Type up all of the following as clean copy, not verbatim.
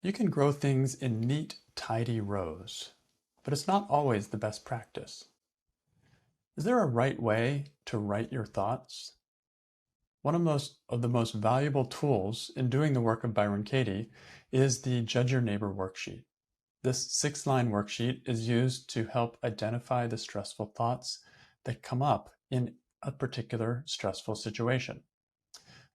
You can grow things in neat, tidy rows, but it's not always the best practice. Is there a right way to write your thoughts? One of the most valuable tools in doing the work of Byron Katie is the Judge Your Neighbor worksheet. This 6-line worksheet is used to help identify the stressful thoughts that come up in a particular stressful situation.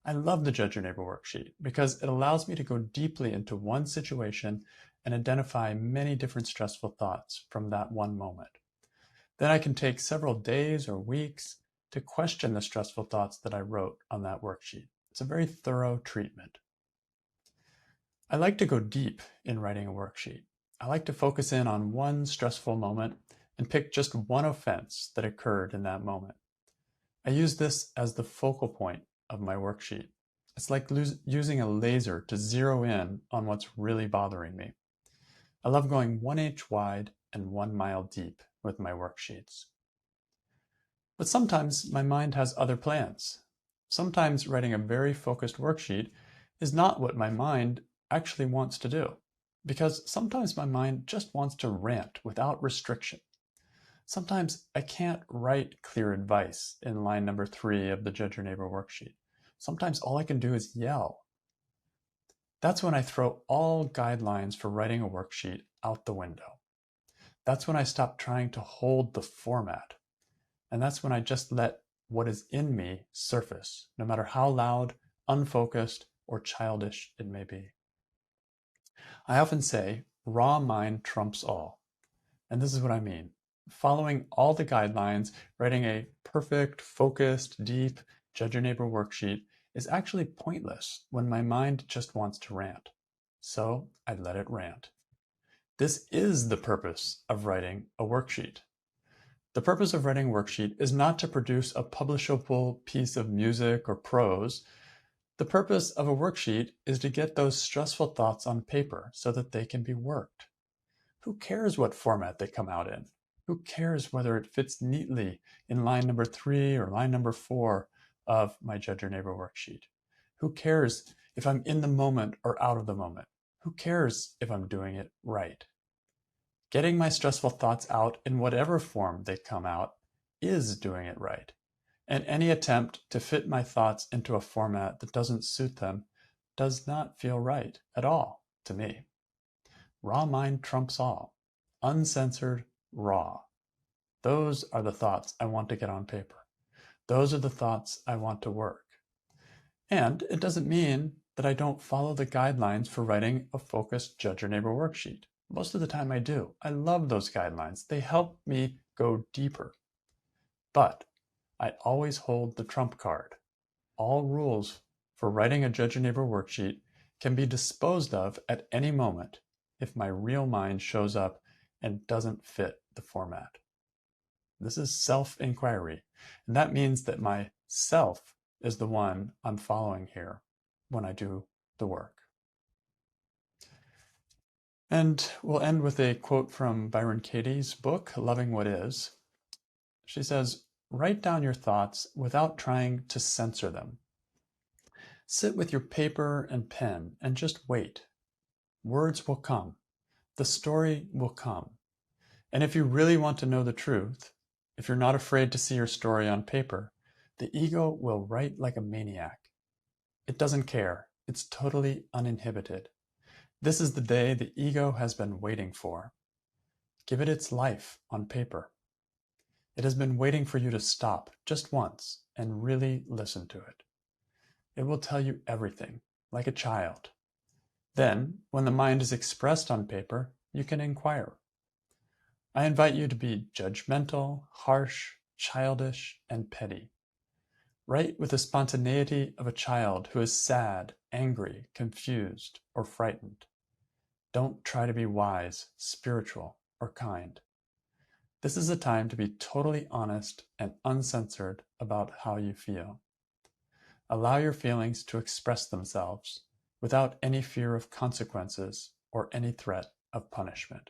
I love the Judge Your Neighbor worksheet because it allows me to go deeply into one situation and identify many different stressful thoughts from that one moment. Then I can take several days or weeks to question the stressful thoughts that I wrote on that worksheet. It's a very thorough treatment. I like to go deep in writing a worksheet. I like to focus in on one stressful moment and pick just one offense that occurred in that moment. I use this as the focal point of my worksheet. It's like using a laser to zero in on what's really bothering me. I love going 1 inch wide and 1 mile deep with my worksheets. But sometimes my mind has other plans. Sometimes writing a very focused worksheet is not what my mind actually wants to do, because sometimes my mind just wants to rant without restriction. Sometimes I can't write clear advice in line number 3 of the Judge Your Neighbor worksheet. Sometimes all I can do is yell. That's when I throw all guidelines for writing a worksheet out the window. That's when I stop trying to hold the format. And that's when I just let what is in me surface, no matter how loud, unfocused, or childish it may be. I often say, raw mind trumps all. And this is what I mean. Following all the guidelines, writing a perfect, focused, deep Judge Your Neighbor worksheet is actually pointless when my mind just wants to rant. So I let it rant. This is the purpose of writing a worksheet. The purpose of writing a worksheet is not to produce a publishable piece of music or prose. The purpose of a worksheet is to get those stressful thoughts on paper so that they can be worked. Who cares what format they come out in? Who cares whether it fits neatly in line number 3 or line number 4 of my Judge Your Neighbor worksheet? Who cares if I'm in the moment or out of the moment? Who cares if I'm doing it right? Getting my stressful thoughts out in whatever form they come out is doing it right. And any attempt to fit my thoughts into a format that doesn't suit them does not feel right at all to me. Raw mind trumps all. Uncensored, raw. Those are the thoughts I want to get on paper. Those are the thoughts I want to work. And it doesn't mean that I don't follow the guidelines for writing a focused Judge Your Neighbor worksheet. Most of the time I do. I love those guidelines. They help me go deeper. But I always hold the trump card. All rules for writing a Judge Your Neighbor worksheet can be disposed of at any moment if my real mind shows up and doesn't fit the format. This is self-inquiry, and that means that my self is the one I'm following here when I do the work. And we'll end with a quote from Byron Katie's book, Loving What Is. She says, "Write down your thoughts without trying to censor them. Sit with your paper and pen and just wait. Words will come. The story will come. And if you really want to know the truth, if you're not afraid to see your story on paper, the ego will write like a maniac. It doesn't care. It's totally uninhibited. This is the day the ego has been waiting for. Give it its life on paper. It has been waiting for you to stop just once and really listen to it. It will tell you everything, like a child. Then, when the mind is expressed on paper, you can inquire. I invite you to be judgmental, harsh, childish, and petty. Write with the spontaneity of a child who is sad, angry, confused, or frightened. Don't try to be wise, spiritual, or kind. This is a time to be totally honest and uncensored about how you feel. Allow your feelings to express themselves without any fear of consequences or any threat of punishment.